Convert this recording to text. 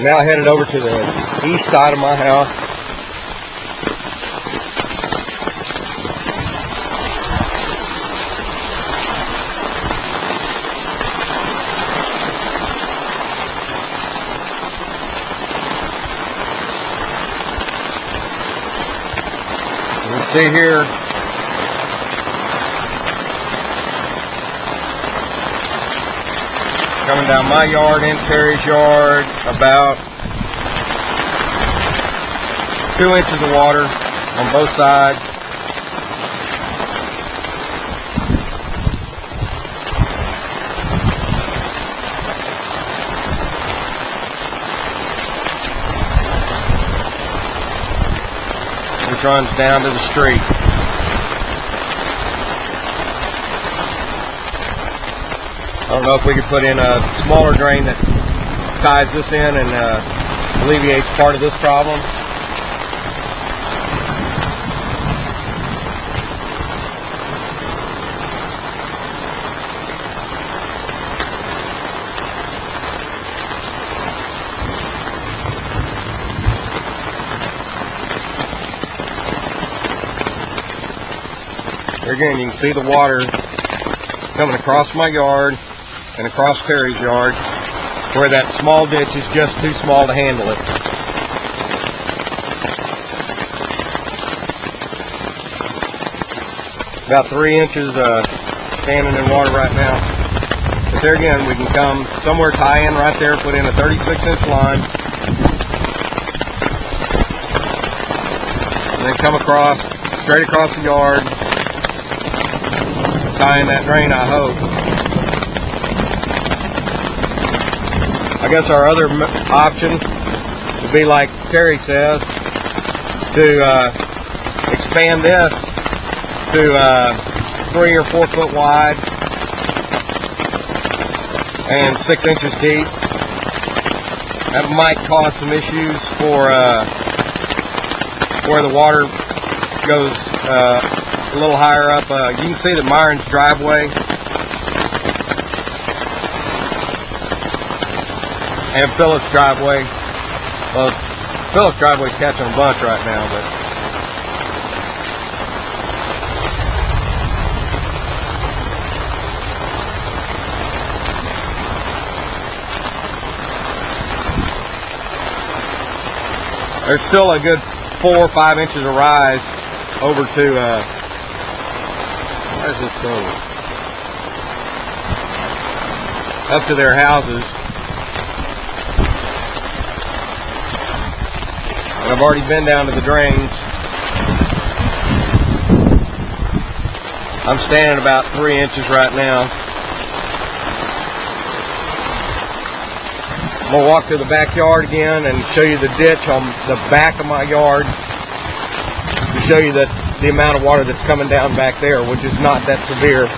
I'm now headed over to the east side of my house. You can see here coming down my yard and Terry's yard, about 2 inches of water on both sides. Which runs down to the street. I don't know if we could put in a smaller drain that ties this in and alleviates part of this problem. Here again, you can see the water coming across my yard and across Terry's yard, where that small ditch is just too small to handle it. About 3 inches standing in water right now. But there again, we can come somewhere, tie in right there, put in a 36-inch line, and then come across, straight across the yard, tie in that drain, I hope. I guess our other option would be, like Terry says, to expand this to 3 or 4 foot wide and 6 inches deep. That might cause some issues for where the water goes a little higher up. You can see the Myron's driveway and Phillips driveway. Well, Phillips driveway's catching a bunch right now, but there's still a good 4 or 5 inches of rise over to where's this going? Up to their houses. And I've already been down to the drains. I'm standing about 3 inches right now. I'm going to walk to the backyard again and show you the ditch on the back of my yard to show you that the amount of water that's coming down back there, which is not that severe.